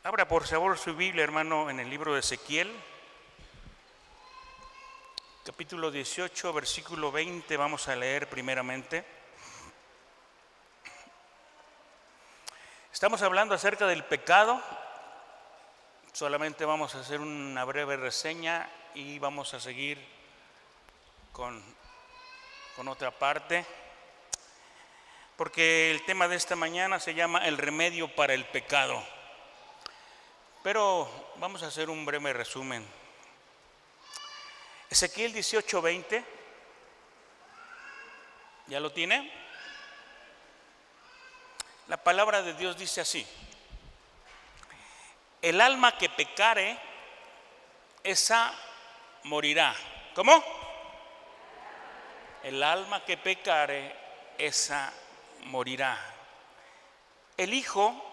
Abra por favor su Biblia, hermano, en el libro de Ezequiel, capítulo 18, versículo 20, vamos a leer primeramente. Estamos hablando acerca del pecado, solamente vamos a hacer una breve reseña y vamos a seguir con otra parte, porque el tema de esta mañana se llama el remedio para el pecado. Pero vamos a hacer un breve resumen. Ezequiel 18:20, ¿ya lo tiene? La palabra de Dios dice así: el alma que pecare, esa morirá. ¿Cómo? El alma que pecare, esa morirá. El Hijo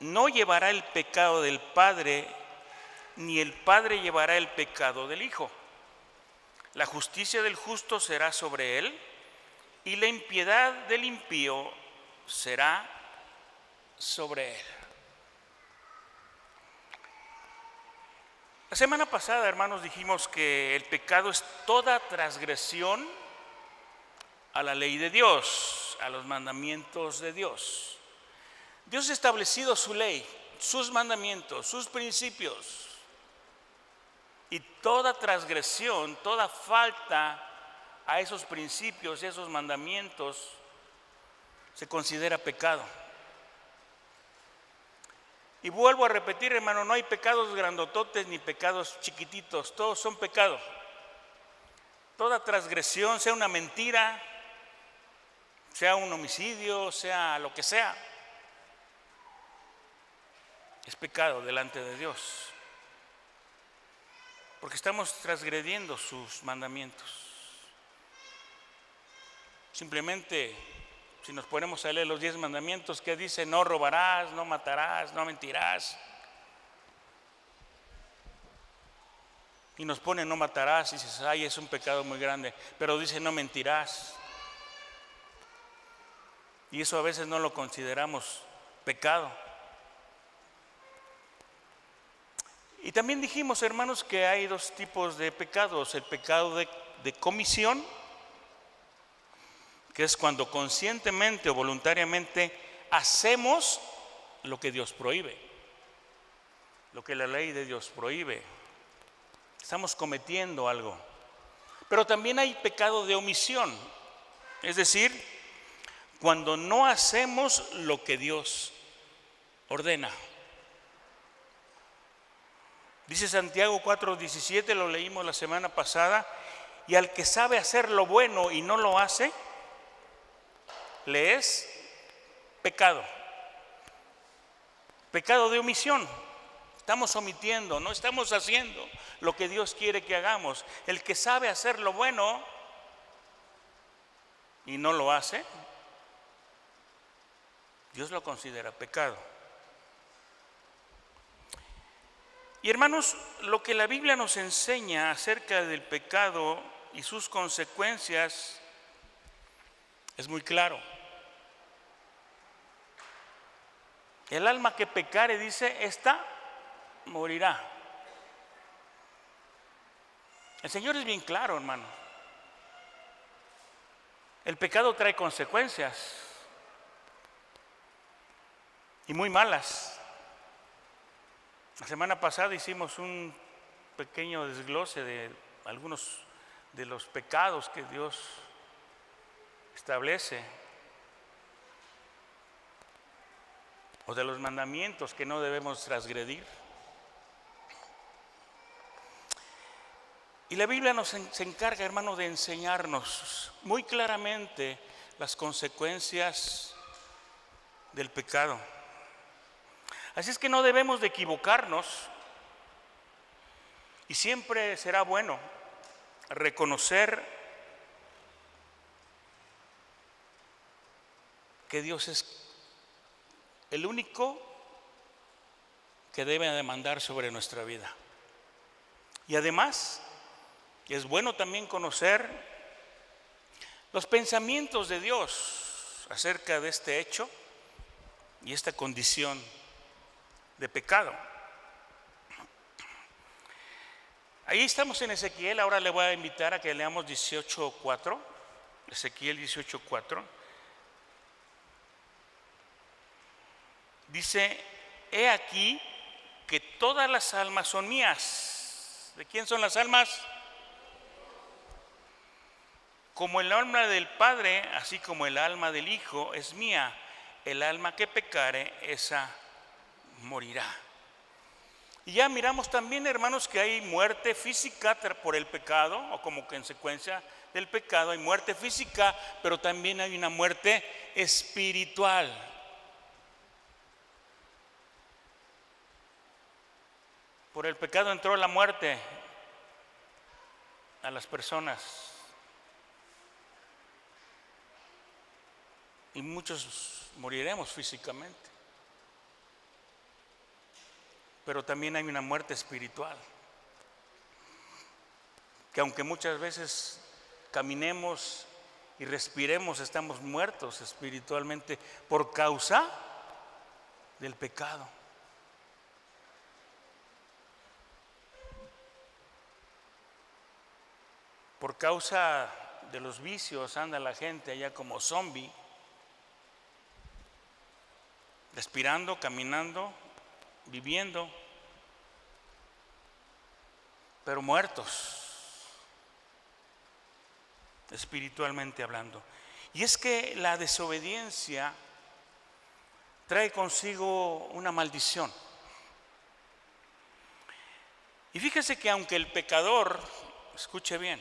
no llevará el pecado del Padre, ni el Padre llevará el pecado del Hijo. La justicia del justo será sobre él, y la impiedad del impío será sobre él. La semana pasada, hermanos, dijimos que el pecado es toda transgresión a la ley de Dios, a los mandamientos de Dios. Dios ha establecido su ley, sus mandamientos, sus principios, y toda transgresión, toda falta a esos principios y esos mandamientos se considera pecado. Y vuelvo a repetir, hermano, no hay pecados grandototes ni pecados chiquititos, todos son pecados. Toda transgresión, sea una mentira, sea un homicidio, sea lo que sea, es pecado delante de Dios, porque estamos transgrediendo sus mandamientos. Simplemente, si nos ponemos a leer los 10 mandamientos, que dice: no robarás, no matarás, no mentirás, y nos pone no matarás, y dices: ay, es un pecado muy grande, pero dice no mentirás, y eso a veces no lo consideramos pecado. Y también dijimos, hermanos, que hay dos tipos de pecados: el pecado de comisión, que es cuando conscientemente o voluntariamente hacemos lo que Dios prohíbe, lo que la ley de Dios prohíbe. Estamos cometiendo algo. Pero también hay pecado de omisión, es decir, cuando no hacemos lo que Dios ordena. Dice Santiago 4:17, lo leímos la semana pasada: y al que sabe hacer lo bueno y no lo hace, le es pecado. Pecado de omisión. Estamos omitiendo, no estamos haciendo lo que Dios quiere que hagamos. El que sabe hacer lo bueno y no lo hace, Dios lo considera pecado. Y hermanos, lo que la Biblia nos enseña acerca del pecado y sus consecuencias es muy claro. El alma que pecare, dice, esta morirá. El Señor es bien claro, hermano. El pecado trae consecuencias, y muy malas. La semana pasada hicimos un pequeño desglose de algunos de los pecados que Dios establece, o de los mandamientos que no debemos transgredir. Y la Biblia se encarga, hermano, de enseñarnos muy claramente las consecuencias del pecado. Así es que no debemos de equivocarnos, y siempre será bueno reconocer que Dios es el único que debe de mandar sobre nuestra vida. Y además es bueno también conocer los pensamientos de Dios acerca de este hecho y esta condición de pecado. Ahí estamos en Ezequiel. Ahora le voy a invitar a que leamos 18:4. Ezequiel 18:4. Dice: he aquí que todas las almas son mías. ¿De quién son las almas? Como el alma del Padre, así como el alma del Hijo es mía. El alma que pecare, esa morirá. Y ya miramos también, hermanos, que hay muerte física por el pecado, o como consecuencia del pecado hay muerte física, pero también hay una muerte espiritual. Por el pecado entró la muerte a las personas. Y muchos moriremos físicamente. Pero también hay una muerte espiritual. Que aunque muchas veces caminemos y respiremos, estamos muertos espiritualmente por causa del pecado. Por causa de los vicios anda la gente allá como zombie, respirando, caminando, viviendo, pero muertos, espiritualmente hablando. Y es que la desobediencia trae consigo una maldición. Y fíjese que aunque el pecador, escuche bien,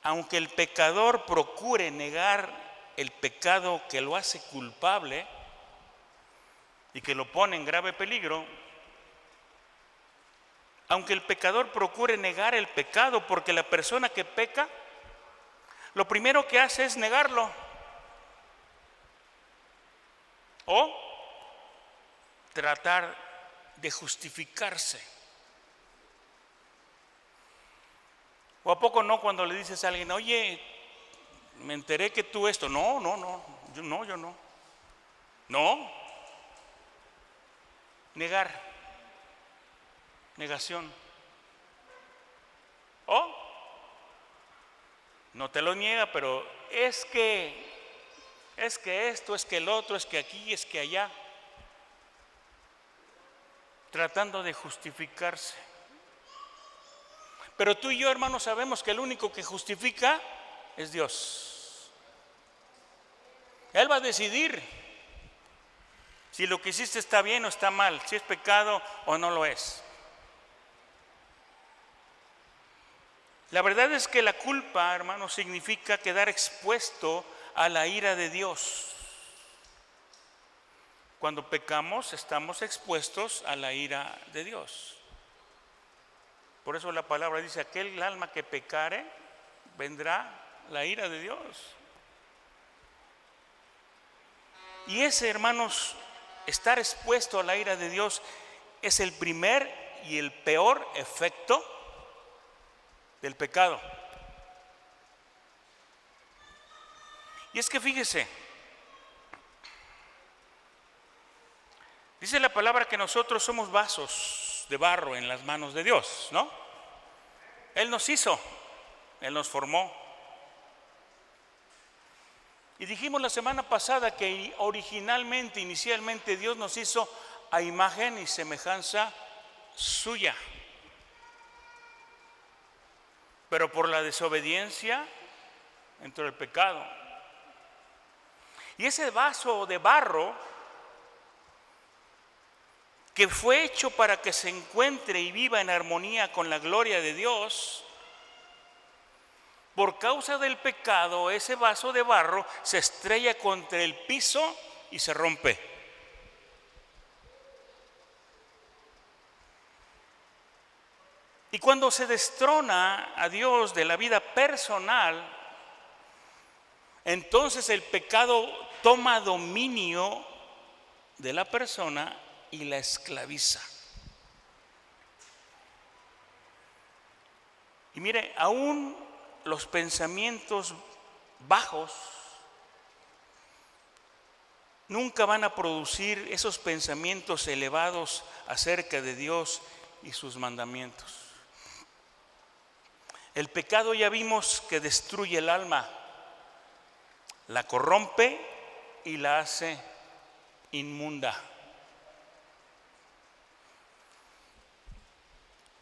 aunque el pecador procure negar el pecado que lo hace culpable y que lo pone en grave peligro, aunque el pecador procure negar el pecado, porque la persona que peca, lo primero que hace es negarlo o tratar de justificarse. ¿O a poco no cuando le dices a alguien: oye, me enteré que tú esto? No, yo no. No. Negar. Negación. O no te lo niega, pero es que esto, es que el otro, es que aquí, es que allá. Tratando de justificarse. Pero tú y yo, hermanos, sabemos que el único que justifica es Dios. Él va a decidir si lo que hiciste está bien o está mal, si es pecado o no lo es. La verdad es que la culpa, hermanos, significa quedar expuesto a la ira de Dios. Cuando pecamos, estamos expuestos a la ira de Dios. Por eso la palabra dice: aquel alma que pecare, vendrá la ira de Dios. Y ese, hermanos, estar expuesto a la ira de Dios es el primer y el peor efecto del pecado. Y es que fíjese, dice la palabra que nosotros somos vasos de barro en las manos de Dios, ¿no? Él nos hizo, Él nos formó. Y dijimos la semana pasada que inicialmente Dios nos hizo a imagen y semejanza suya. Pero por la desobediencia entró el pecado. Y ese vaso de barro que fue hecho para que se encuentre y viva en armonía con la gloria de Dios, por causa del pecado, ese vaso de barro se estrella contra el piso y se rompe. Y cuando se destrona a Dios de la vida personal, entonces el pecado toma dominio de la persona y la esclaviza. Y mire, aún los pensamientos bajos nunca van a producir esos pensamientos elevados acerca de Dios y sus mandamientos. El pecado ya vimos que destruye el alma, la corrompe y la hace inmunda.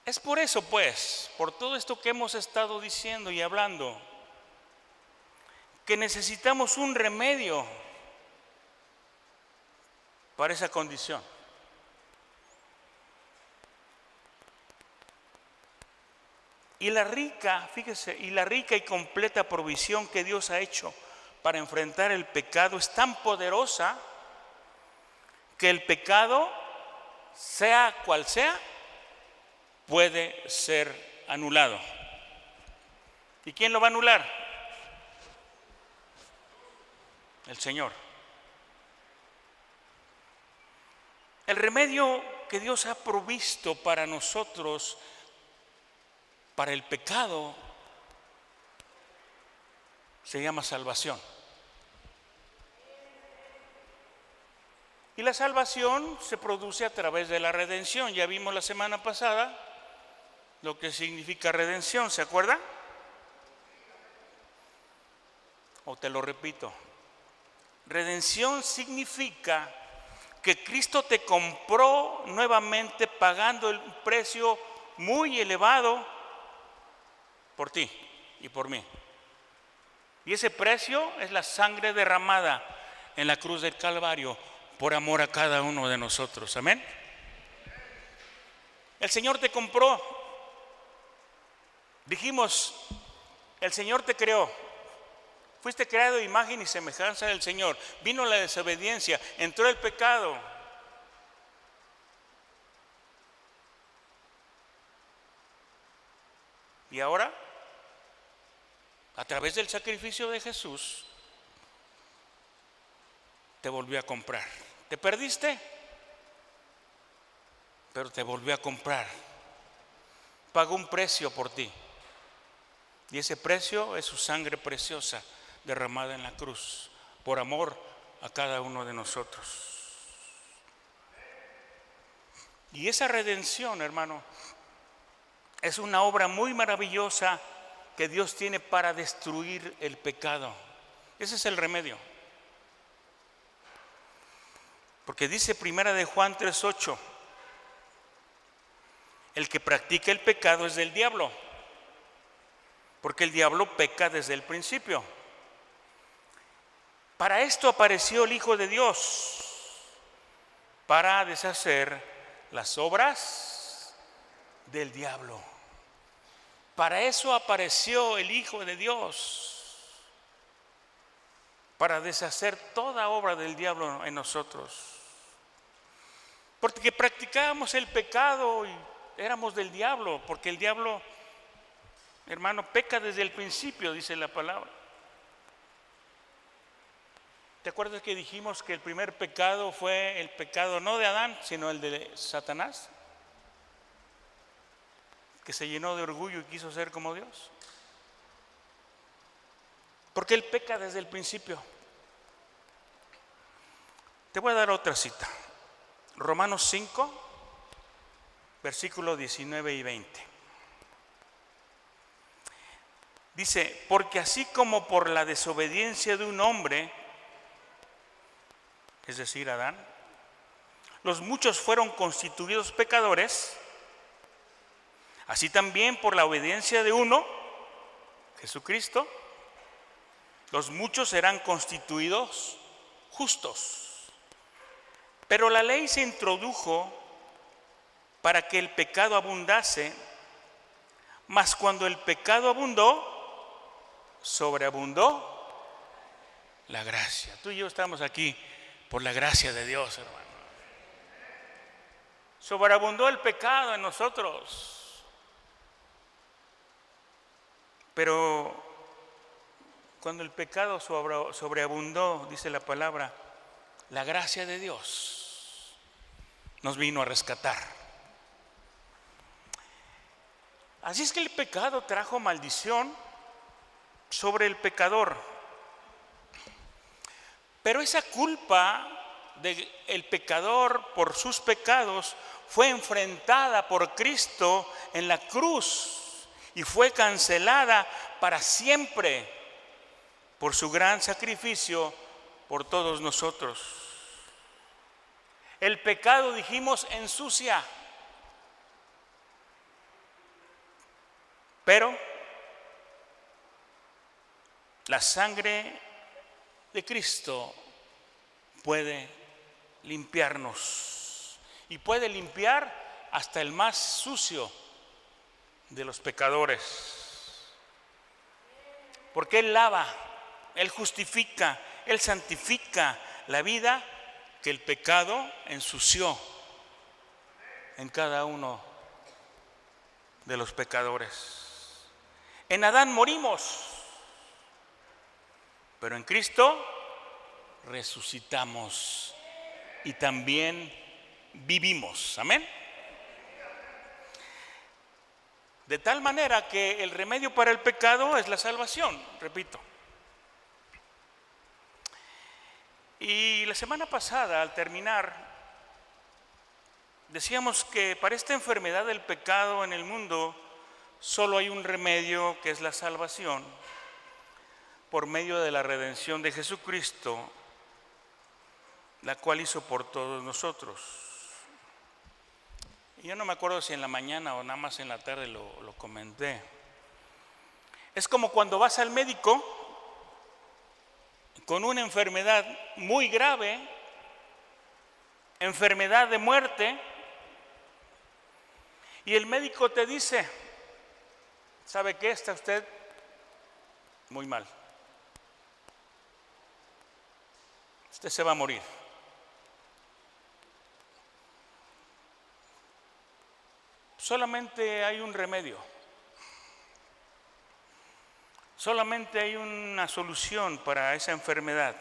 Es por eso, pues, por todo esto que hemos estado diciendo y hablando, que necesitamos un remedio para esa condición. Y la rica, fíjese, y la rica y completa provisión que Dios ha hecho para enfrentar el pecado es tan poderosa que el pecado, sea cual sea, puede ser anulado. ¿Y quién lo va a anular? El Señor. El remedio que Dios ha provisto para nosotros, para el pecado, se llama salvación. Y la salvación se produce a través de la redención. Ya vimos la semana pasada lo que significa redención, ¿se acuerda? O te lo repito. Redención significa que Cristo te compró nuevamente pagando un precio muy elevado por ti y por mí. Y ese precio es la sangre derramada en la cruz del Calvario por amor a cada uno de nosotros. Amén. El Señor te compró. Dijimos, el Señor te creó. Fuiste creado a imagen y semejanza del Señor. Vino la desobediencia, entró el pecado. Y ahora, a través del sacrificio de Jesús, te volvió a comprar. ¿Te perdiste? Pero te volvió a comprar. Pagó un precio por ti. Y ese precio es su sangre preciosa derramada en la cruz, por amor a cada uno de nosotros. Y esa redención, hermano, es una obra muy maravillosa que Dios tiene para destruir el pecado. Ese es el remedio. Porque dice Primera de Juan 3:8, el que practica el pecado es del diablo, porque el diablo peca desde el principio. Para esto apareció el Hijo de Dios, para deshacer las obras del diablo. Para eso apareció el Hijo de Dios, para deshacer toda obra del diablo en nosotros. Porque practicábamos el pecado y éramos del diablo, porque el diablo, hermano, peca desde el principio, dice la palabra. ¿Te acuerdas que dijimos que el primer pecado fue el pecado no de Adán, sino el de Satanás? Que se llenó de orgullo y quiso ser como Dios. Porque él peca desde el principio. Te voy a dar otra cita. Romanos 5, versículos 19 y 20. Dice, porque así como por la desobediencia de un hombre, es decir, Adán, los muchos fueron constituidos pecadores, así también por la obediencia de uno, Jesucristo, los muchos serán constituidos justos. Pero la ley se introdujo para que el pecado abundase, mas cuando el pecado abundó, sobreabundó la gracia. Tú y yo estamos aquí por la gracia de Dios, hermano. Sobreabundó el pecado en nosotros. Pero cuando el pecado sobreabundó, dice la palabra, la gracia de Dios nos vino a rescatar. Así es que el pecado trajo maldición sobre el pecador. Pero esa culpa del pecador por sus pecados fue enfrentada por Cristo en la cruz y fue cancelada para siempre por su gran sacrificio por todos nosotros. El pecado, dijimos, ensucia, pero la sangre de Cristo puede limpiarnos y puede limpiar hasta el más sucio de los pecadores, porque Él lava, Él justifica, Él santifica la vida que el pecado ensució en cada uno de los pecadores. En Adán morimos, pero en Cristo resucitamos y también vivimos. Amén. De tal manera que el remedio para el pecado es la salvación, repito. Y la semana pasada, al terminar, decíamos que para esta enfermedad del pecado en el mundo solo hay un remedio, que es la salvación, por medio de la redención de Jesucristo, la cual hizo por todos nosotros. Y yo no me acuerdo si en la mañana o nada más en la tarde lo comenté. Es como cuando vas al médico con una enfermedad muy grave, enfermedad de muerte, y el médico te dice: ¿sabe qué? Está usted muy mal. Usted se va a morir. Solamente hay un remedio. Solamente hay una solución para esa enfermedad.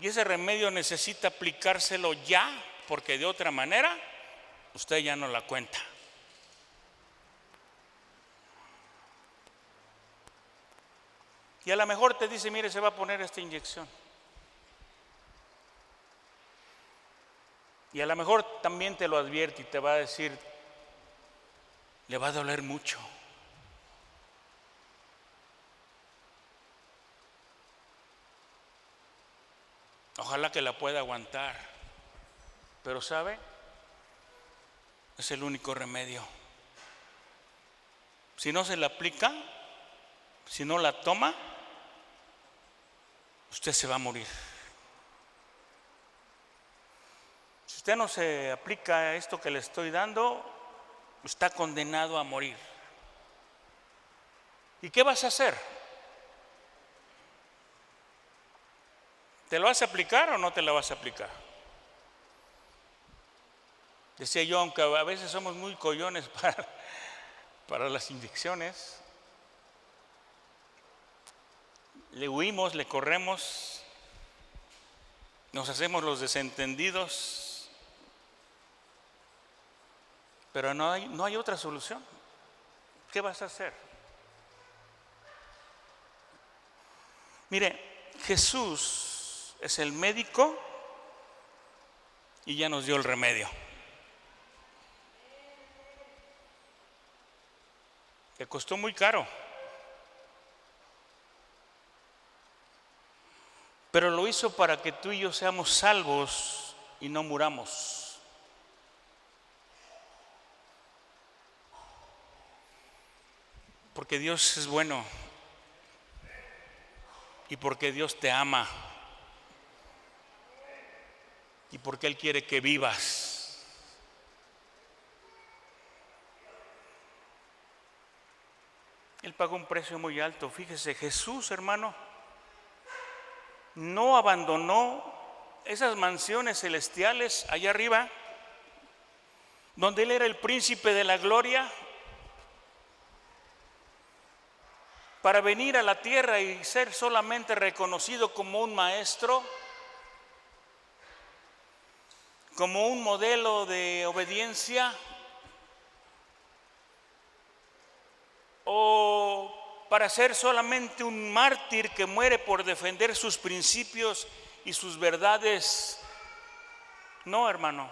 Y ese remedio necesita aplicárselo ya, porque de otra manera usted ya no la cuenta. Y a lo mejor te dice: mire, se va a poner esta inyección. Y a lo mejor también te lo advierte y te va a decir: le va a doler mucho. Ojalá que la pueda aguantar. Pero ¿sabe? Es el único remedio. Si no se la aplica, si no la toma, usted se va a morir. Si usted no se aplica esto que le estoy dando, está condenado a morir. ¿Y qué vas a hacer? ¿Te lo vas a aplicar o no te la vas a aplicar? Decía yo, aunque a veces somos muy collones para las inyecciones, le huimos, le corremos, nos hacemos los desentendidos, pero no hay otra solución. ¿Qué vas a hacer? Mire, Jesús es el médico y ya nos dio el remedio. Le costó muy caro, pero lo hizo para que tú y yo seamos salvos y no muramos. Porque Dios es bueno y porque Dios te ama y porque Él quiere que vivas. Él pagó un precio muy alto. Fíjese, Jesús, hermano, no abandonó esas mansiones celestiales allá arriba, donde Él era el príncipe de la gloria, para venir a la tierra y ser solamente reconocido como un maestro, como un modelo de obediencia, o para ser solamente un mártir que muere por defender sus principios y sus verdades. No, hermano.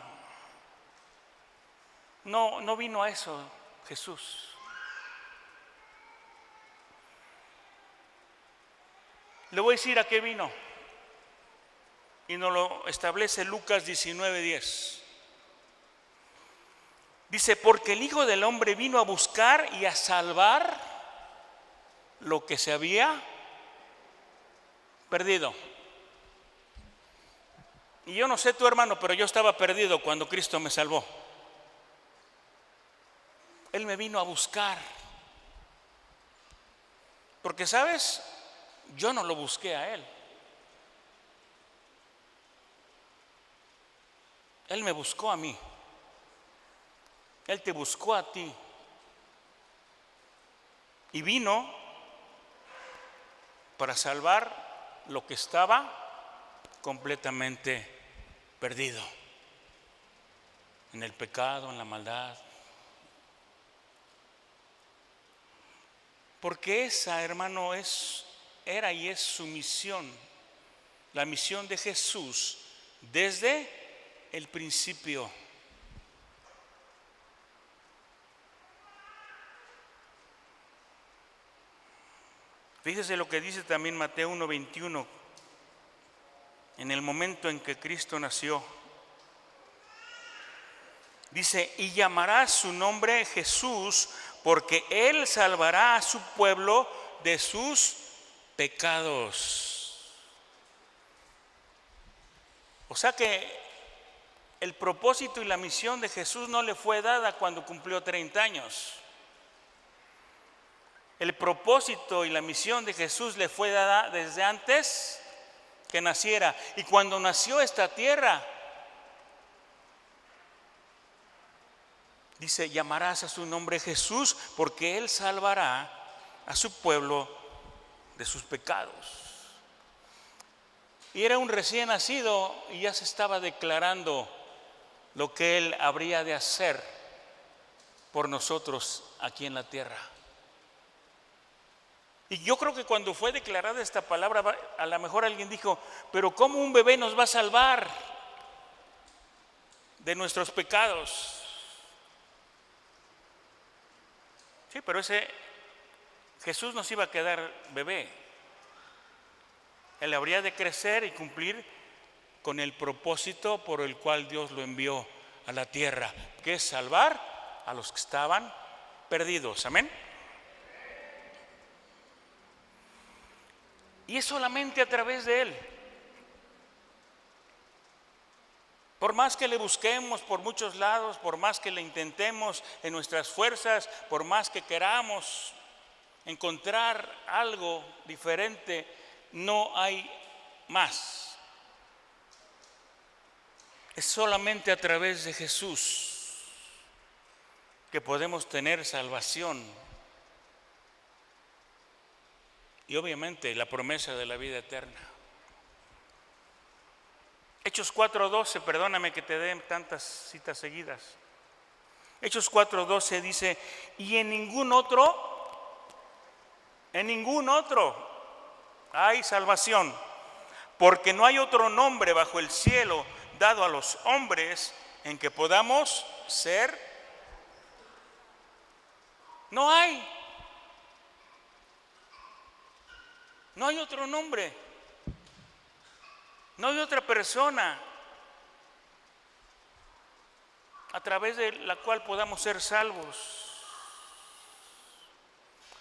No vino a eso Jesús. Le voy a decir a qué vino. Y nos lo establece Lucas 19:10. Dice, porque el Hijo del Hombre vino a buscar y a salvar lo que se había perdido. Y yo no sé tu hermano, pero yo estaba perdido cuando Cristo me salvó. Él me vino a buscar. Porque, ¿sabes? Yo no lo busqué a Él. Él me buscó a mí. Él te buscó a ti. Y vino para salvar lo que estaba completamente perdido. En el pecado, en la maldad. Porque esa, hermano, era y es su misión. La misión de Jesús desde el principio. Fíjese lo que dice también Mateo 1:21. En el momento en que Cristo nació. Dice, y llamará su nombre Jesús, porque Él salvará a su pueblo de sus pecados. O sea que el propósito y la misión de Jesús no le fue dada cuando cumplió 30 años. El propósito y la misión de Jesús le fue dada desde antes que naciera. Y cuando nació esta tierra, dice, llamarás a su nombre Jesús, porque Él salvará a su pueblo de sus pecados. Y era un recién nacido y ya se estaba declarando lo que Él habría de hacer por nosotros aquí en la tierra. Y yo creo que cuando fue declarada esta palabra, a lo mejor alguien dijo, pero ¿cómo un bebé nos va a salvar de nuestros pecados? Sí, pero ese Jesús nos iba a quedar bebé. Él habría de crecer y cumplir con el propósito por el cual Dios lo envió a la tierra, que es salvar a los que estaban perdidos. Amén. Y es solamente a través de Él. Por más que le busquemos por muchos lados, por más que le intentemos en nuestras fuerzas, por más que queramos encontrar algo diferente, no hay más. Es solamente a través de Jesús que podemos tener salvación. Y obviamente la promesa de la vida eterna. Hechos 4:12, perdóname que te den tantas citas seguidas. Hechos 4:12 dice, y en ningún otro hay salvación, porque no hay otro nombre bajo el cielo dado a los hombres en que podamos ser. No hay. No hay otro nombre, no hay otra persona a través de la cual podamos ser salvos.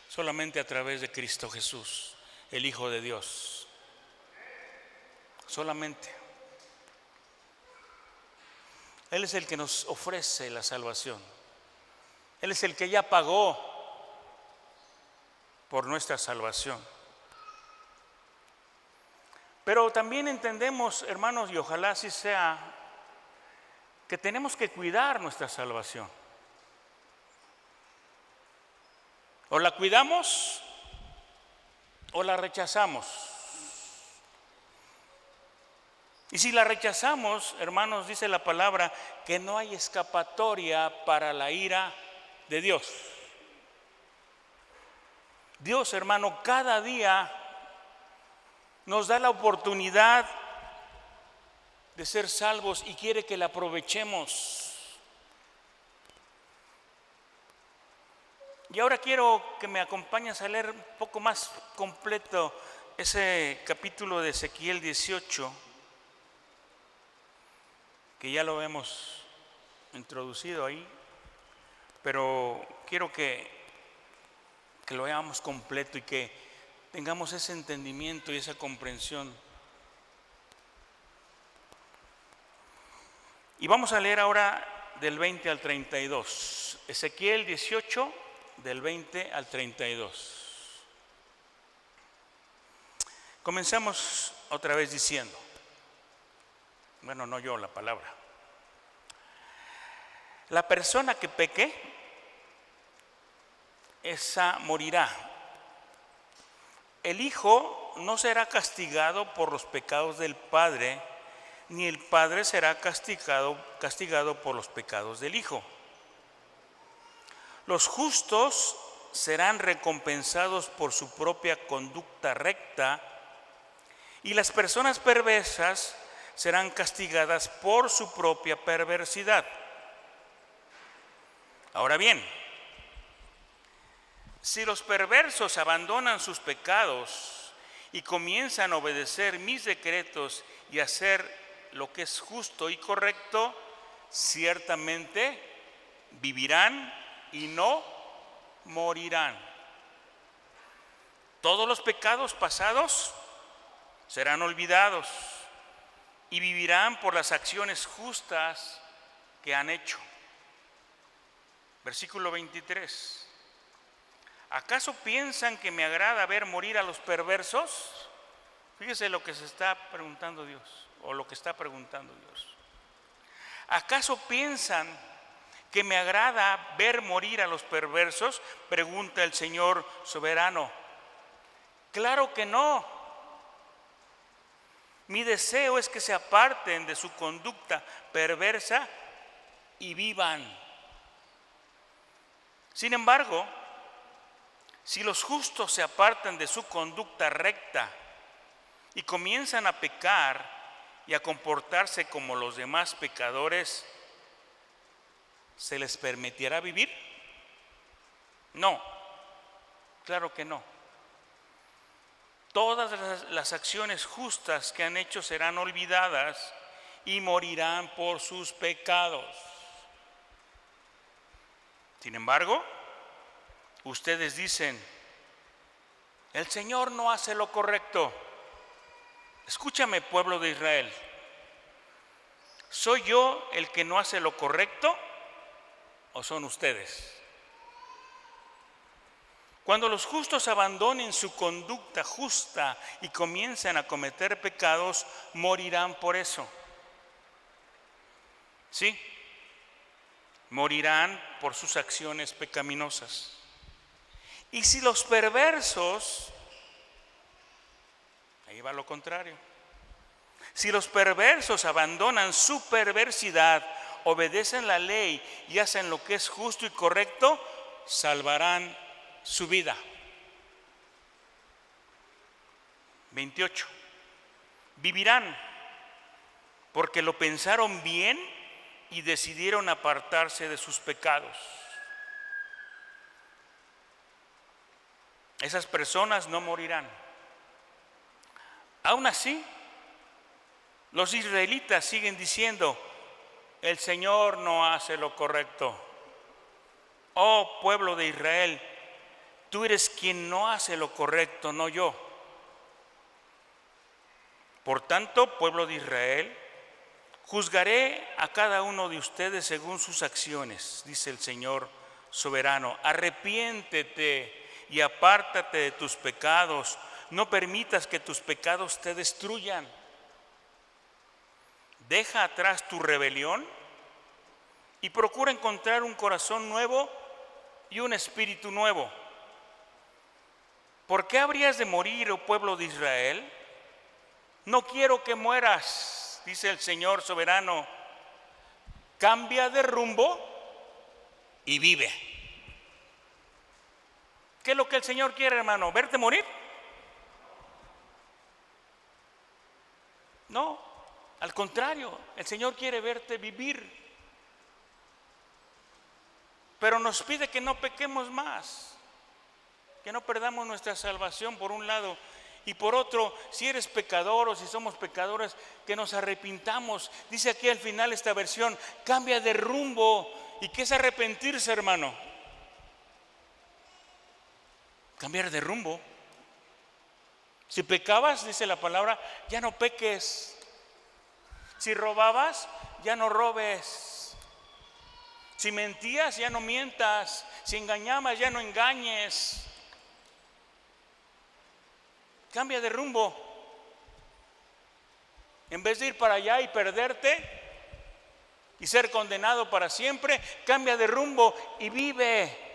Solamente a través de Cristo Jesús, el Hijo de Dios. Solamente. Él es el que nos ofrece la salvación. Él es el que ya pagó por nuestra salvación. Pero también entendemos, hermanos, y ojalá así sea, que tenemos que cuidar nuestra salvación. O la cuidamos o la rechazamos. Y si la rechazamos, hermanos, dice la palabra que no hay escapatoria para la ira de Dios. Dios, hermano, cada día nos da la oportunidad de ser salvos y quiere que la aprovechemos. Y ahora quiero que me acompañes a leer un poco más completo ese capítulo de Ezequiel 18, que ya lo hemos introducido ahí, pero quiero que lo veamos completo y que tengamos ese entendimiento y esa comprensión. Y vamos a leer ahora del 20 al 32. Ezequiel 18, del 20 al 32. Comenzamos otra vez diciendo, bueno, no yo, la palabra. La persona que peque, esa morirá. El hijo no será castigado por los pecados del padre, ni el padre será castigado por los pecados del hijo. Los justos serán recompensados por su propia conducta recta, y las personas perversas serán castigadas por su propia perversidad. Ahora bien, si los perversos abandonan sus pecados y comienzan a obedecer mis decretos y hacer lo que es justo y correcto, ciertamente vivirán y no morirán. Todos los pecados pasados serán olvidados y vivirán por las acciones justas que han hecho. Versículo 23. ¿Acaso piensan que me agrada ver morir a los perversos? Fíjese lo que se está preguntando Dios, o lo que está preguntando Dios. ¿Acaso piensan que me agrada ver morir a los perversos? Pregunta el Señor soberano. Claro que no. Mi deseo es que se aparten de su conducta perversa y vivan. Sin embargo, si los justos se apartan de su conducta recta y comienzan a pecar y a comportarse como los demás pecadores, ¿se les permitirá vivir? No, claro que no. Todas las acciones justas que han hecho serán olvidadas y morirán por sus pecados. Sin embargo, ustedes dicen, el Señor no hace lo correcto. Escúchame, pueblo de Israel. ¿Soy yo el que no hace lo correcto o son ustedes? Cuando los justos abandonen su conducta justa y comiencen a cometer pecados, morirán por eso. ¿Sí? Morirán por sus acciones pecaminosas. Y si los perversos, ahí va lo contrario, si los perversos abandonan su perversidad, obedecen la ley y hacen lo que es justo y correcto, salvarán su vida. 28. Vivirán porque lo pensaron bien y decidieron apartarse de sus pecados. Esas personas no morirán. Aún así, los israelitas siguen diciendo, el Señor no hace lo correcto. Oh pueblo de Israel, tú eres quien no hace lo correcto, no yo. Por tanto, pueblo de Israel, juzgaré a cada uno de ustedes según sus acciones, dice el Señor soberano. Arrepiéntete y apártate de tus pecados. No permitas que tus pecados te destruyan. Deja atrás tu rebelión y procura encontrar un corazón nuevo y un espíritu nuevo. ¿Por qué habrías de morir, oh pueblo de Israel? No quiero que mueras, dice el Señor soberano. Cambia de rumbo y vive. ¿Qué es lo que el Señor quiere, hermano? ¿Verte morir? No, al contrario, el Señor quiere verte vivir. Pero nos pide que no pequemos más, que no perdamos nuestra salvación por un lado. Y por otro, si eres pecador o si somos pecadores, que nos arrepintamos. Dice aquí al final esta versión, cambia de rumbo. ¿Y qué es arrepentirse, hermano? Cambiar de rumbo. Si pecabas, dice la palabra, ya no peques. Si robabas, ya no robes. Si mentías, ya no mientas. Si engañabas, ya no engañes. Cambia de rumbo. En vez de ir para allá y perderte y ser condenado para siempre, cambia de rumbo y vive.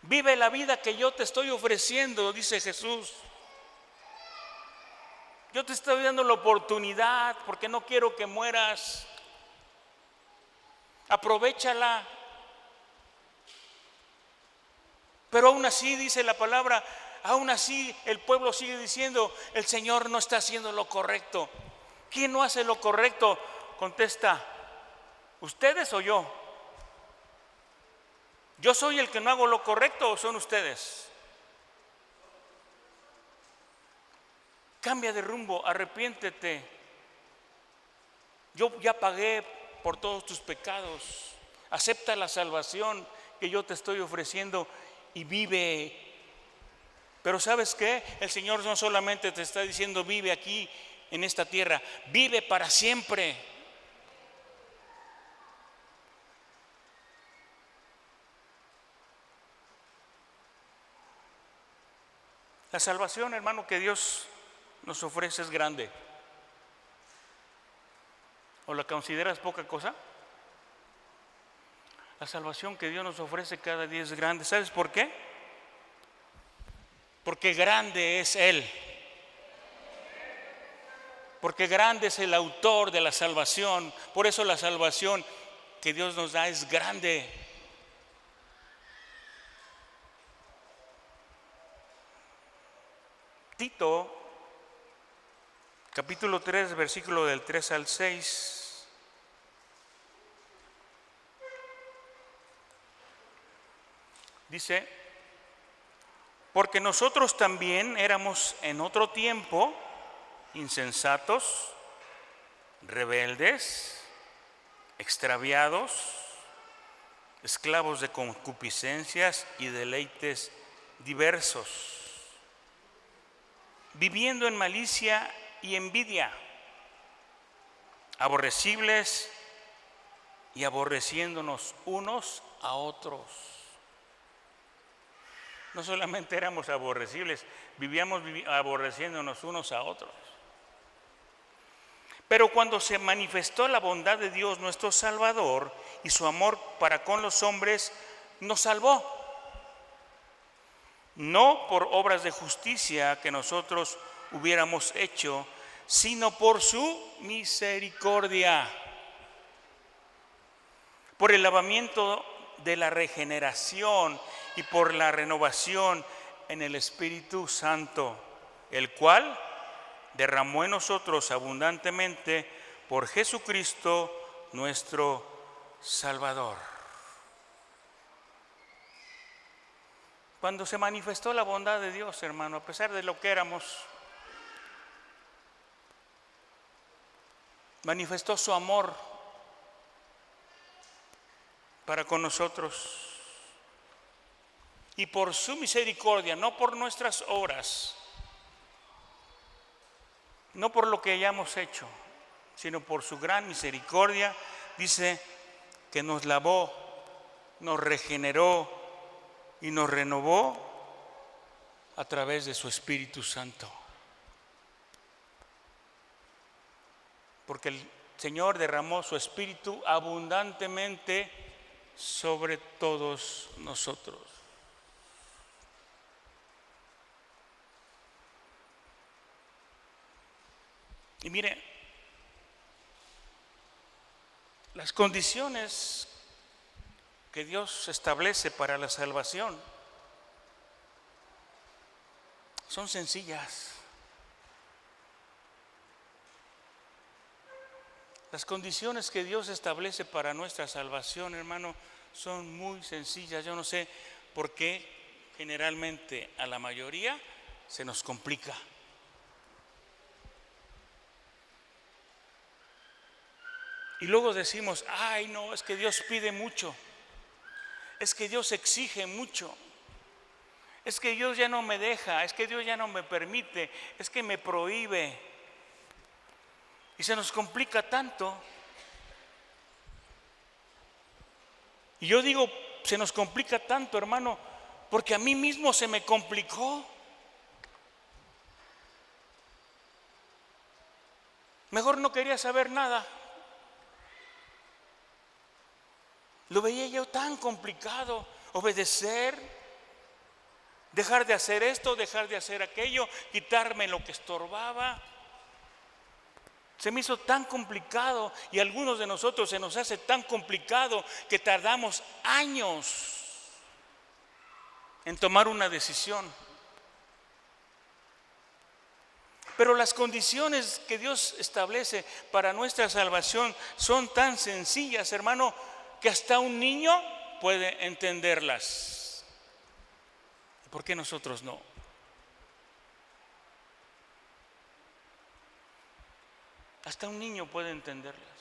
Vive la vida que yo te estoy ofreciendo, dice Jesús. Yo te estoy dando la oportunidad porque no quiero que mueras. Aprovéchala. Pero aún así, dice la palabra, aún así el pueblo sigue diciendo, el Señor no está haciendo lo correcto. ¿Quién no hace lo correcto? Contesta, ¿ustedes o yo? ¿Yo soy el que no hago lo correcto o son ustedes? Cambia de rumbo, arrepiéntete. Yo ya pagué por todos tus pecados. Acepta la salvación que yo te estoy ofreciendo y vive. Pero ¿sabes qué? El Señor no solamente te está diciendo vive aquí en esta tierra, vive para siempre. La salvación, hermano, que Dios nos ofrece es grande. ¿O la consideras poca cosa? La salvación que Dios nos ofrece cada día es grande. ¿Sabes por qué? Porque grande es Él. Porque grande es el autor de la salvación. Por eso la salvación que Dios nos da es grande. Tito, capítulo 3, versículo del 3 al 6. Dice, porque nosotros también éramos en otro tiempo insensatos, rebeldes, extraviados, esclavos de concupiscencias y deleites diversos, viviendo en malicia y envidia, aborrecibles y aborreciéndonos unos a otros. No solamente éramos aborrecibles, vivíamos aborreciéndonos unos a otros. Pero cuando se manifestó la bondad de Dios nuestro Salvador y su amor para con los hombres, nos salvó. No por obras de justicia que nosotros hubiéramos hecho, sino por su misericordia, por el lavamiento de la regeneración y por la renovación en el Espíritu Santo, el cual derramó en nosotros abundantemente por Jesucristo nuestro Salvador. Cuando se manifestó la bondad de Dios, hermano, a pesar de lo que éramos, manifestó su amor para con nosotros. Y por su misericordia, no por nuestras obras, no por lo que hayamos hecho, sino por su gran misericordia, dice que nos lavó, nos regeneró y nos renovó a través de su Espíritu Santo. Porque el Señor derramó su Espíritu abundantemente sobre todos nosotros. Y mire, las condiciones que Dios establece para la salvación son sencillas. Las condiciones que Dios establece para nuestra salvación, hermano, son muy sencillas. Yo no sé por qué generalmente a la mayoría se nos complica. Y luego decimos, ay no, es que Dios pide mucho, es que Dios exige mucho, es que Dios ya no me deja, es que Dios ya no me permite, es que me prohíbe. Y se nos complica tanto. Y yo digo, se nos complica tanto, hermano, porque a mí mismo se me complicó. Mejor no quería saber nada. Lo veía yo tan complicado, obedecer, dejar de hacer esto, dejar de hacer aquello, quitarme lo que estorbaba. Se me hizo tan complicado, y a algunos de nosotros se nos hace tan complicado que tardamos años en tomar una decisión. Pero las condiciones que Dios establece para nuestra salvación son tan sencillas, hermano, que hasta un niño puede entenderlas. ¿Por qué nosotros no? Hasta un niño puede entenderlas.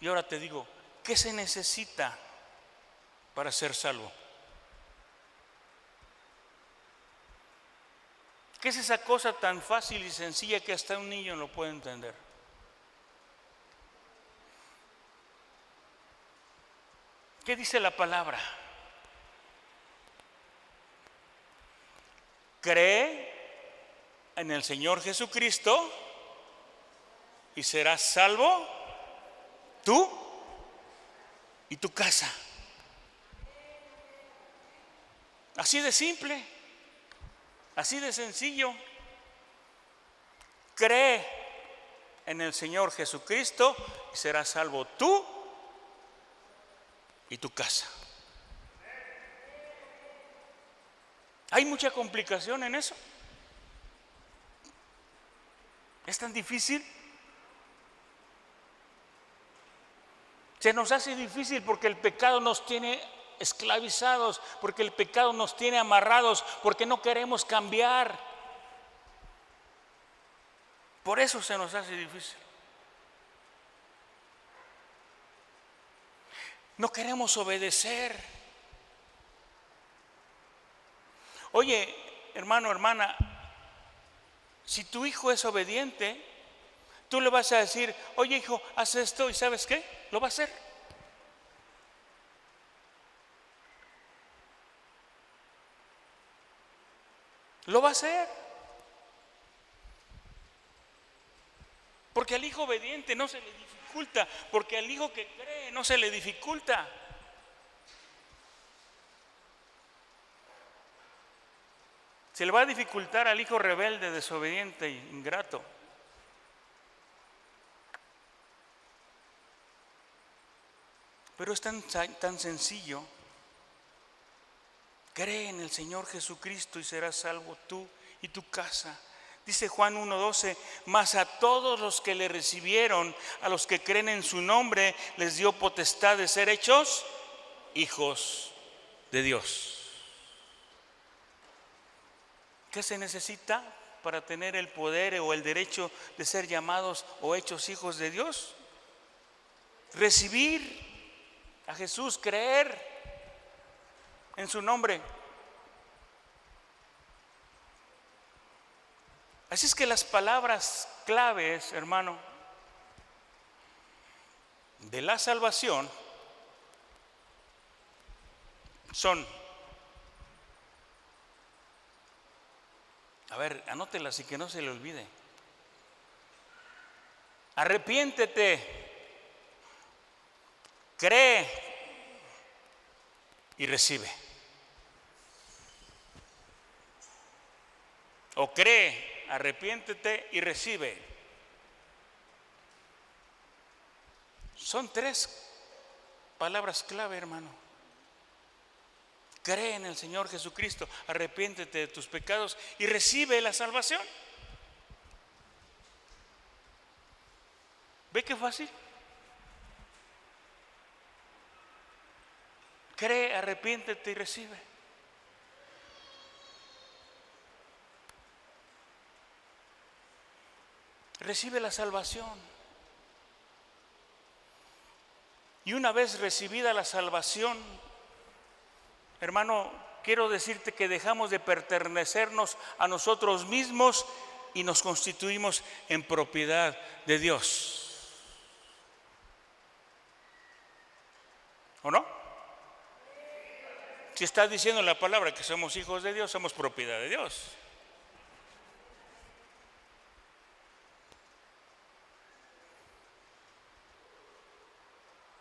Y ahora te digo, ¿qué se necesita para ser salvo? ¿Qué es esa cosa tan fácil y sencilla que hasta un niño lo puede entender? ¿Qué dice la palabra? Cree en el Señor Jesucristo y serás salvo tú y tu casa. Así de simple, así de sencillo. Cree en el Señor Jesucristo y serás salvo tú y tu casa. Hay mucha complicación en eso. ¿Es tan difícil? Se nos hace difícil porque el pecado nos tiene esclavizados, porque el pecado nos tiene amarrados, porque no queremos cambiar. Por eso se nos hace difícil. No queremos obedecer. Oye, hermano, hermana, si tu hijo es obediente, tú le vas a decir, oye hijo, haz esto, y ¿sabes qué? Lo va a hacer. Lo va a hacer. Porque al hijo obediente no se le dificulta, porque al hijo que cree no se le dificulta. Se le va a dificultar al hijo rebelde, desobediente e ingrato. Pero es tan sencillo. Cree en el Señor Jesucristo y serás salvo tú y tu casa. Dice Juan 1:12, mas a todos los que le recibieron, a los que creen en su nombre, les dio potestad de ser hechos hijos de Dios. ¿Qué se necesita para tener el poder o el derecho de ser llamados o hechos hijos de Dios? Recibir a Jesús, creer en su nombre. Así es que las palabras claves, hermano, de la salvación son, a ver, anótelas y que no se le olvide. Arrepiéntete, cree y recibe. O cree, arrepiéntete y recibe. Son tres palabras clave, hermano. Cree en el Señor Jesucristo, arrepiéntete de tus pecados y recibe la salvación. ¿Ve qué fácil? Cree, arrepiéntete y recibe. Recibe la salvación. Y una vez recibida la salvación, hermano, quiero decirte que dejamos de pertenecernos a nosotros mismos y nos constituimos en propiedad de Dios. ¿O no? Si está diciendo la palabra que somos hijos de Dios, somos propiedad de Dios.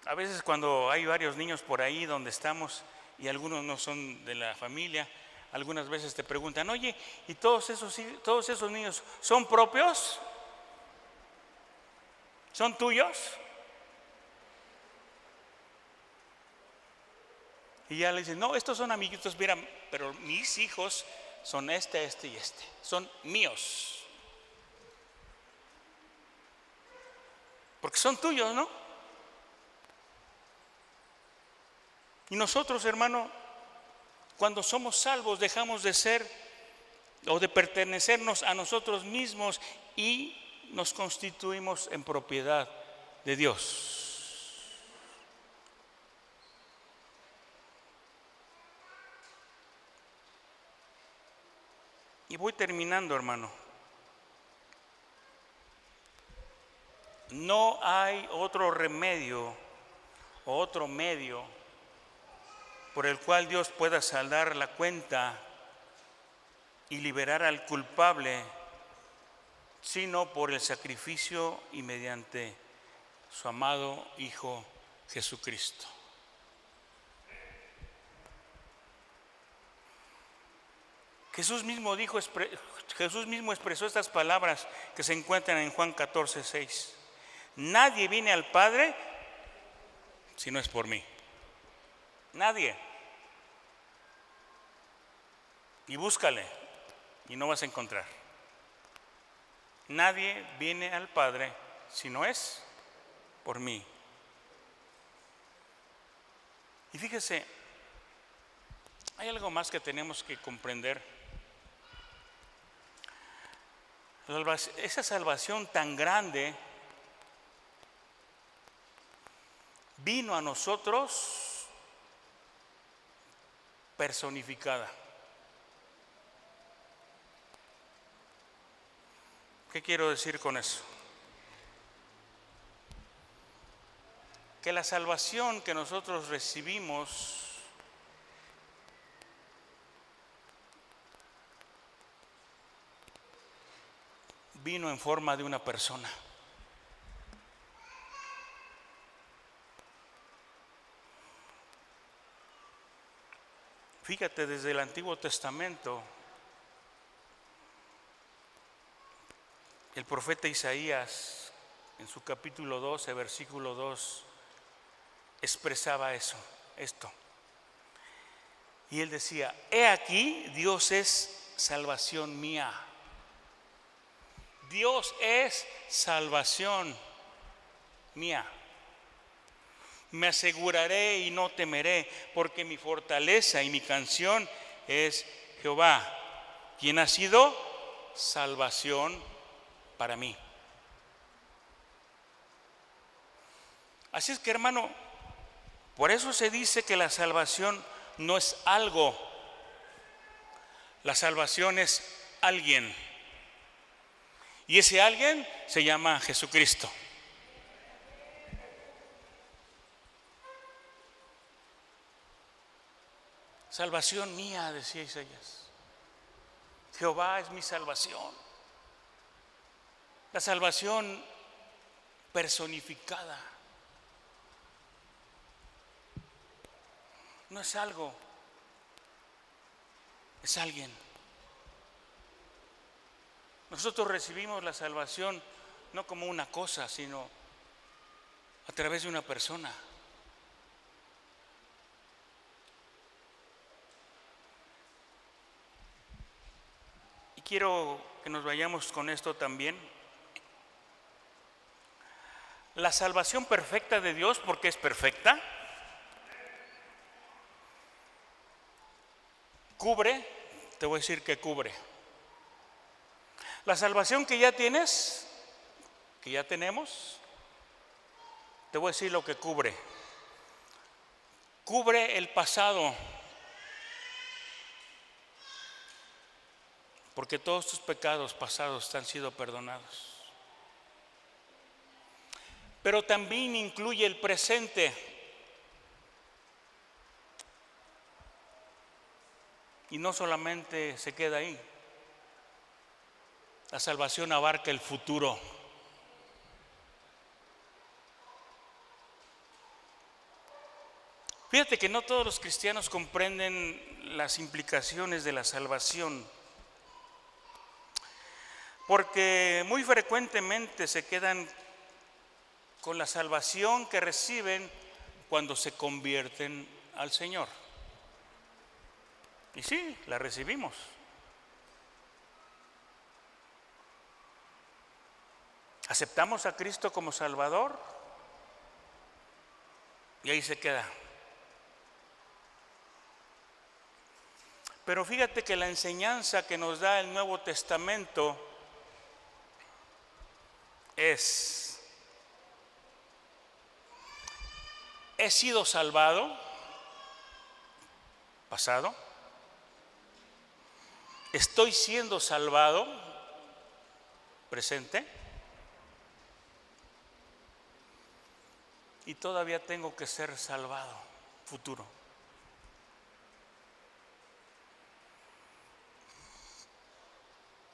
A veces cuando hay varios niños por ahí donde estamos y algunos no son de la familia, algunas veces te preguntan, oye, ¿y todos esos niños son propios? ¿Son tuyos? Y ya le dicen, no, estos son amiguitos, mira, pero mis hijos son este y este, son míos. Porque son tuyos, ¿no? Y nosotros, hermano, cuando somos salvos dejamos de ser o de pertenecernos a nosotros mismos y nos constituimos en propiedad de Dios. Y voy terminando, hermano. No hay otro remedio o otro medio por el cual Dios pueda saldar la cuenta y liberar al culpable, sino por el sacrificio y mediante su amado Hijo Jesucristo. Jesús mismo expresó estas palabras que se encuentran en Juan 14:6. Nadie viene al Padre si no es por mí. Nadie. Y búscale y no vas a encontrar. Nadie viene al Padre si no es por mí. Y fíjese, hay algo más que tenemos que comprender. Esa salvación tan grande vino a nosotros personificada. ¿Qué quiero decir con eso? Que la salvación que nosotros recibimos vino en forma de una persona. Fíjate, desde el Antiguo Testamento, el profeta Isaías, en su capítulo 12, versículo 2, expresaba esto. Y él decía, he aquí, Dios es salvación mía. Dios es salvación mía. Me aseguraré y no temeré, porque mi fortaleza y mi canción es Jehová, quien ha sido salvación para mí. Así es que, hermano, por eso se dice que la salvación no es algo, la salvación es alguien. Y ese alguien se llama Jesucristo. Salvación mía, decía Isaías. Jehová es mi salvación. La salvación personificada. No es algo, es alguien. Nosotros recibimos la salvación no como una cosa, sino a través de una persona. quiero que nos vayamos con esto también. La salvación perfecta de Dios, porque es perfecta, cubre, te voy a decir que cubre. La salvación que ya tienes, que ya tenemos, te voy a decir lo que cubre. Cubre el pasado, porque todos tus pecados pasados te han sido perdonados. Pero también incluye el presente. Y no solamente se queda ahí. La salvación abarca el futuro. Fíjate que no todos los cristianos comprenden las implicaciones de la salvación, porque muy frecuentemente se quedan con la salvación que reciben cuando se convierten al Señor. Y sí, la recibimos. Aceptamos a Cristo como Salvador y ahí se queda. Pero fíjate que la enseñanza que nos da el Nuevo Testamento es: he sido salvado, pasado, estoy siendo salvado, presente, y todavía tengo que ser salvado, futuro.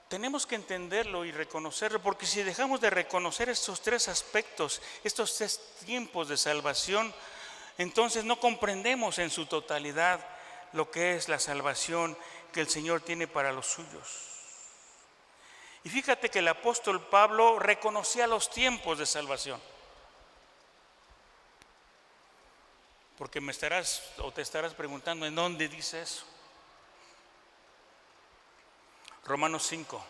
Tenemos que entenderlo y reconocerlo, porque si dejamos de reconocer estos tres aspectos, estos tres tiempos de salvación, entonces no comprendemos en su totalidad lo que es la salvación que el Señor tiene para los suyos. Y fíjate que el apóstol Pablo reconocía los tiempos de salvación. Porque me estarás o te estarás preguntando, ¿en dónde dice eso? Romanos 5,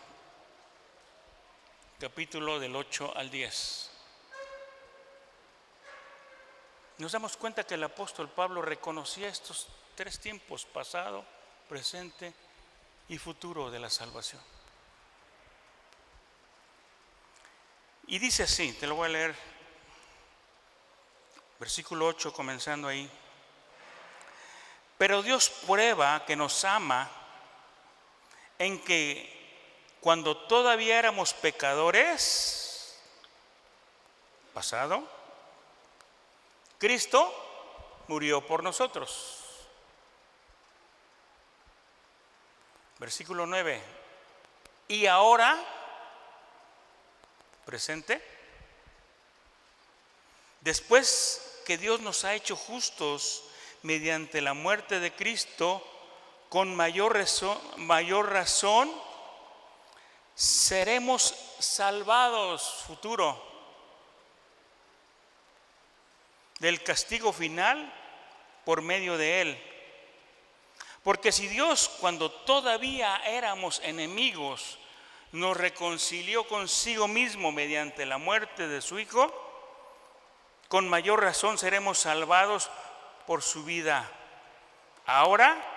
capítulo del 8 al 10. Nos damos cuenta que el apóstol Pablo reconocía estos tres tiempos: pasado, presente y futuro de la salvación. Y dice así, te lo voy a leer, versículo 8, comenzando ahí. Pero Dios prueba que nos ama en que cuando todavía éramos pecadores, pasado, Cristo murió por nosotros. Versículo 9. Y ahora, presente, después que Dios nos ha hecho justos mediante la muerte de Cristo, con mayor razón seremos salvados, futuro, del castigo final por medio de Él. Porque si Dios, cuando todavía éramos enemigos, nos reconcilió consigo mismo mediante la muerte de su Hijo, con mayor razón seremos salvados por su vida, ahora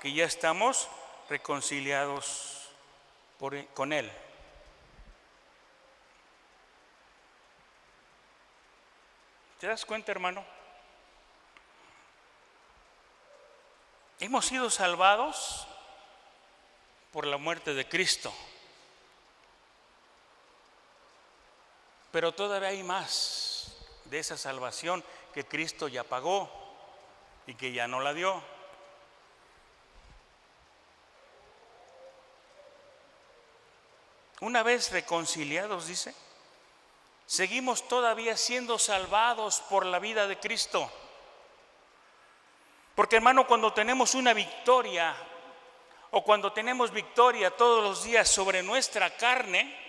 que ya estamos reconciliados con Él. ¿Te das cuenta, hermano? Hemos sido salvados por la muerte de Cristo, pero todavía hay más de esa salvación que Cristo ya pagó y que ya no la dio. Una vez reconciliados, dice, seguimos todavía siendo salvados por la vida de Cristo. Porque, hermano, cuando tenemos una victoria o cuando tenemos victoria todos los días sobre nuestra carne,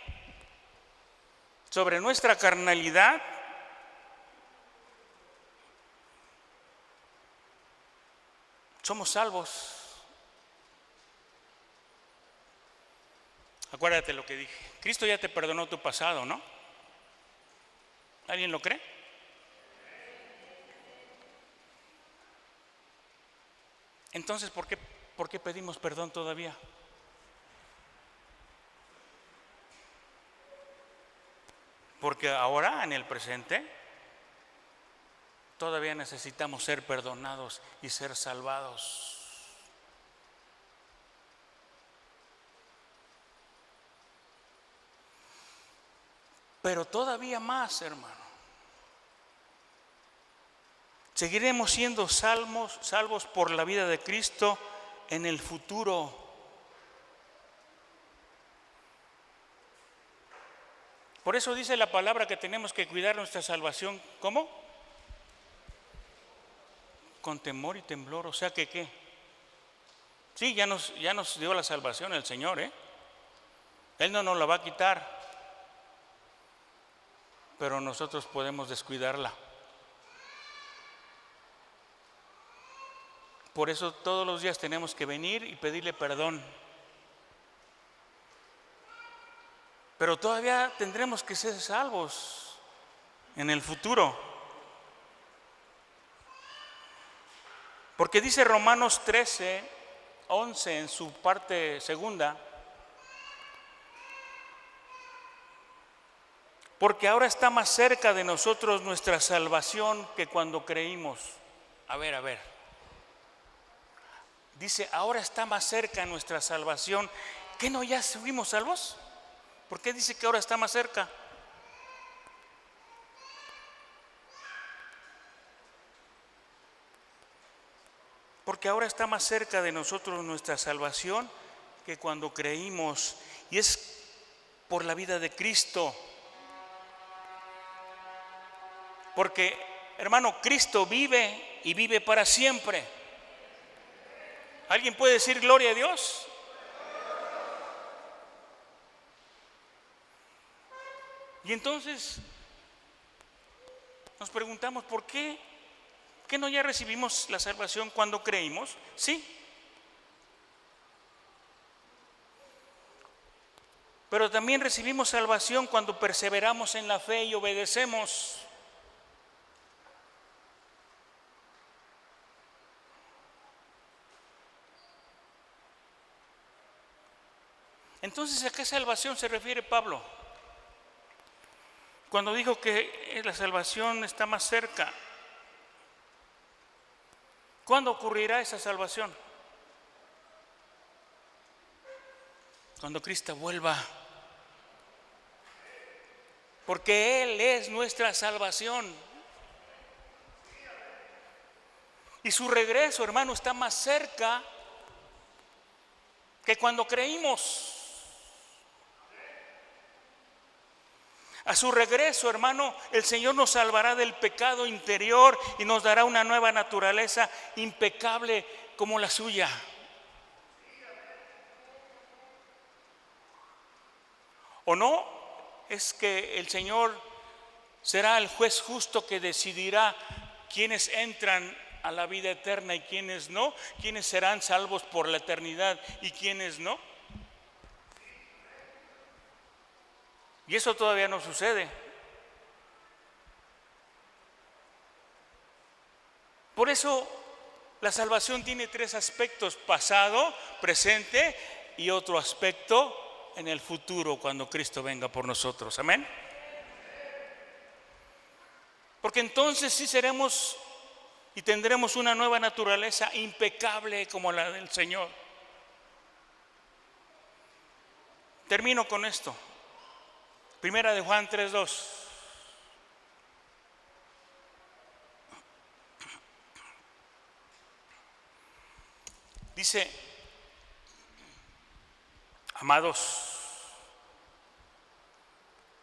sobre nuestra carnalidad, somos salvos. Acuérdate lo que dije. Cristo ya te perdonó tu pasado, ¿no? ¿Alguien lo cree? Entonces, ¿por qué pedimos perdón todavía? Porque ahora, en el presente, todavía necesitamos ser perdonados y ser salvados. Pero todavía más, hermano. Seguiremos siendo salvos por la vida de Cristo en el futuro. Por eso dice la palabra que tenemos que cuidar nuestra salvación. ¿Cómo? Con temor y temblor. O sea que ¿qué? Sí, ya nos dio la salvación el Señor, ¿eh? Él no nos la va a quitar, pero nosotros podemos descuidarla. Por eso todos los días tenemos que venir y pedirle perdón. Pero todavía tendremos que ser salvos en el futuro. Porque dice Romanos 13:11 en su parte segunda. Porque ahora está más cerca de nosotros nuestra salvación que cuando creímos. A ver. Dice, ahora está más cerca nuestra salvación. ¿Qué no ya fuimos salvos? ¿Por qué dice que ahora está más cerca? Porque ahora está más cerca de nosotros nuestra salvación que cuando creímos. Y es por la vida de Cristo. Porque, hermano, Cristo vive y vive para siempre. ¿Alguien puede decir gloria a Dios? Y entonces nos preguntamos, ¿por qué? ¿Qué no ya recibimos la salvación cuando creímos? Sí. Pero también recibimos salvación cuando perseveramos en la fe y obedecemos. Entonces, ¿a qué salvación se refiere Pablo? Cuando dijo que la salvación está más cerca. ¿Cuándo ocurrirá esa salvación? Cuando Cristo vuelva. Porque Él es nuestra salvación. Y su regreso, hermano, está más cerca que cuando creímos. A su regreso, hermano, el Señor nos salvará del pecado interior y nos dará una nueva naturaleza impecable como la suya. ¿O no? Es que el Señor será el juez justo que decidirá quiénes entran a la vida eterna y quiénes no, quiénes serán salvos por la eternidad y quiénes no. Y eso todavía no sucede. Por eso la salvación tiene tres aspectos: pasado, presente y otro aspecto en el futuro cuando Cristo venga por nosotros. Amén. Porque entonces sí seremos y tendremos una nueva naturaleza impecable como la del Señor. Termino con esto. Primera de Juan 3:2. Dice, amados,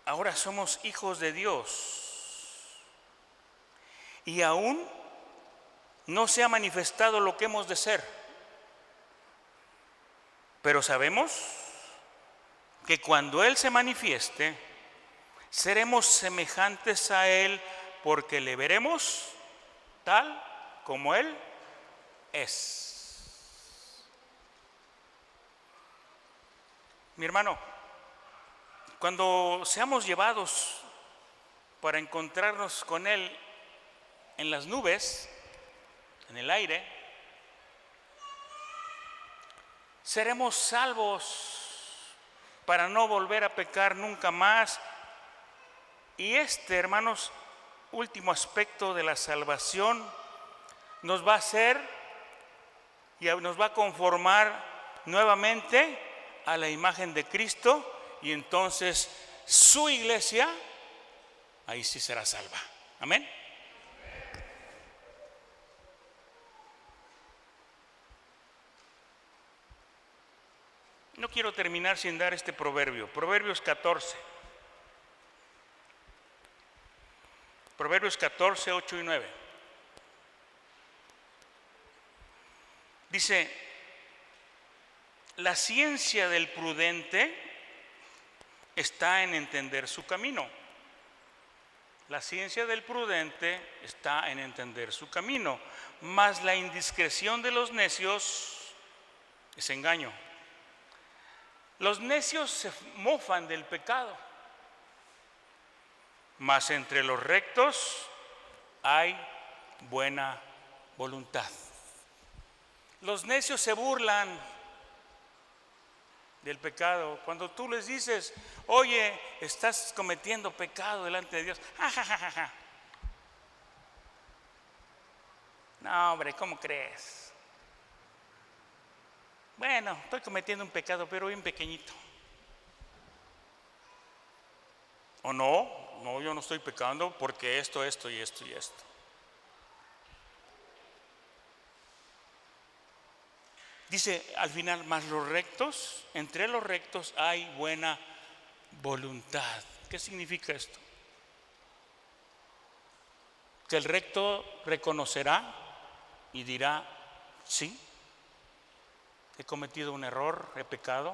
ahora somos hijos de Dios y aún no se ha manifestado lo que hemos de ser, pero sabemos que cuando Él se manifieste, seremos semejantes a Él porque le veremos tal como Él es. Mi hermano, Cuando seamos llevados para encontrarnos con Él en las nubes, en el aire, seremos salvos para no volver a pecar nunca más. Y hermanos, último aspecto de la salvación nos va a hacer y nos va a conformar nuevamente a la imagen de Cristo, y entonces su iglesia ahí sí será salva. Amén. No quiero terminar sin dar este proverbio, Proverbios 14. Proverbios 14, 8 y 9. Dice: la ciencia del prudente está en entender su camino. La ciencia del prudente está en entender su camino, mas la indiscreción de los necios es engaño. Los necios se mofan del pecado, mas entre los rectos hay buena voluntad. Los necios se burlan del pecado. Cuando tú les dices: oye, estás cometiendo pecado delante de Dios, ja. No, hombre, ¿cómo crees? Bueno, estoy cometiendo un pecado, pero bien pequeñito. O no, yo no estoy pecando porque esto y esto y esto. Dice al final: más los rectos, entre los rectos hay buena voluntad. ¿Qué significa esto? Que el recto reconocerá y dirá: sí, he cometido un error, he pecado,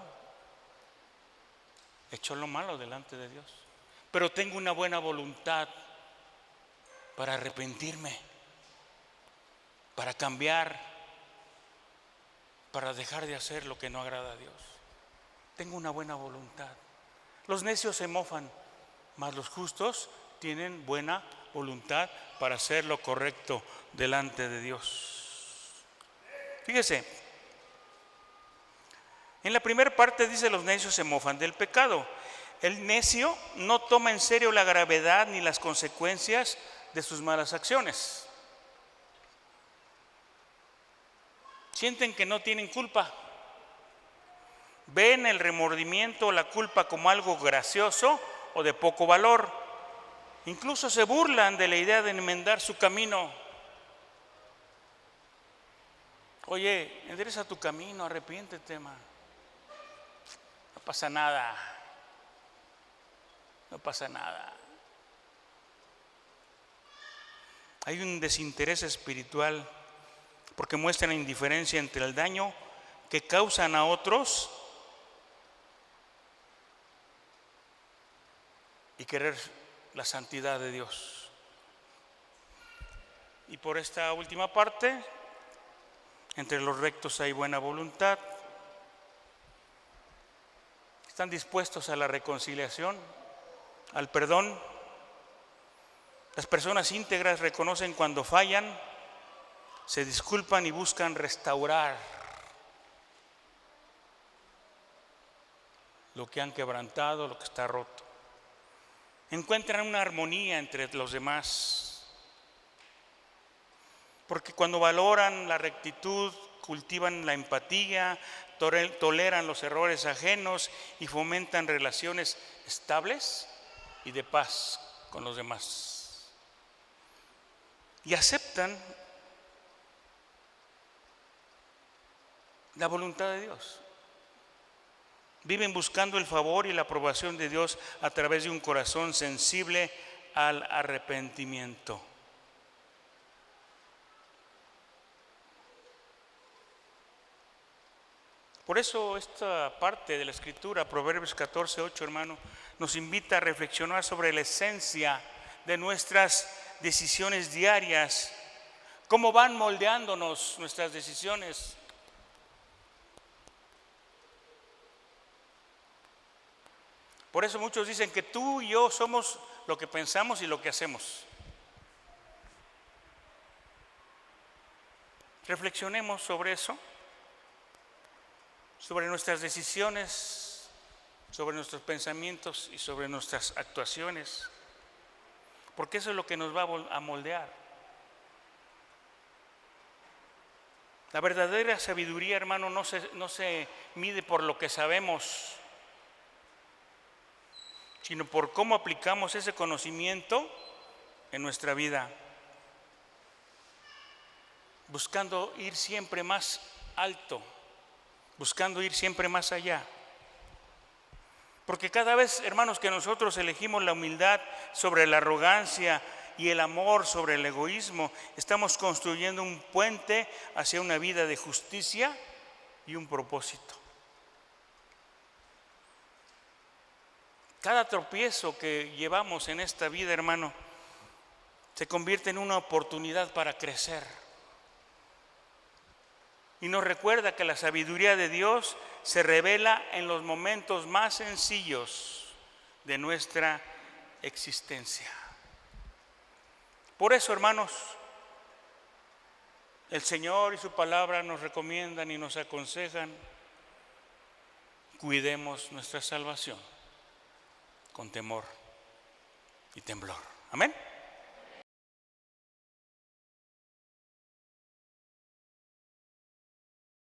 he hecho lo malo delante de Dios, pero tengo una buena voluntad para arrepentirme, para cambiar, para dejar de hacer lo que no agrada a Dios. Tengo una buena voluntad. Los necios se mofan, mas los justos tienen buena voluntad para hacer lo correcto delante de Dios. Fíjese, en la primera parte dice: los necios se mofan del pecado. El necio no toma en serio la gravedad ni las consecuencias de sus malas acciones. Sienten que no tienen culpa. Ven el remordimiento o la culpa como algo gracioso o de poco valor. Incluso se burlan de la idea de enmendar su camino. Oye, endereza tu camino, arrepiéntete, man. No pasa nada. No pasa nada. Hay un desinterés espiritual porque muestran indiferencia entre el daño que causan a otros y querer la santidad de Dios. Y por esta última parte, entre los rectos hay buena voluntad. Están dispuestos a la reconciliación, al perdón. Las personas íntegras reconocen cuando fallan, se disculpan y buscan restaurar lo que han quebrantado, lo que está roto. Encuentran una armonía entre los demás, porque cuando valoran la rectitud, cultivan la empatía, toleran los errores ajenos y fomentan relaciones estables y de paz con los demás. Y aceptan la voluntad de Dios. Viven buscando el favor y la aprobación de Dios a través de un corazón sensible al arrepentimiento. Por eso esta parte de la Escritura, Proverbios 14, 8, hermano, nos invita a reflexionar sobre la esencia de nuestras decisiones diarias, cómo van moldeándonos nuestras decisiones. Por eso muchos dicen que tú y yo somos lo que pensamos y lo que hacemos. Reflexionemos sobre eso, sobre nuestras decisiones, sobre nuestros pensamientos y sobre nuestras actuaciones, porque eso es lo que nos va a moldear. La verdadera sabiduría, hermano, no se mide por lo que sabemos, sino por cómo aplicamos ese conocimiento en nuestra vida, buscando ir siempre más alto, buscando ir siempre más allá. Porque cada vez, hermanos, que nosotros elegimos la humildad sobre la arrogancia y el amor sobre el egoísmo, estamos construyendo un puente hacia una vida de justicia y un propósito. Cada tropiezo que llevamos en esta vida, hermano, se convierte en una oportunidad para crecer. Y nos recuerda que la sabiduría de Dios se revela en los momentos más sencillos de nuestra existencia. Por eso, hermanos, el Señor y su palabra nos recomiendan y nos aconsejan: cuidemos nuestra salvación con temor y temblor. Amén.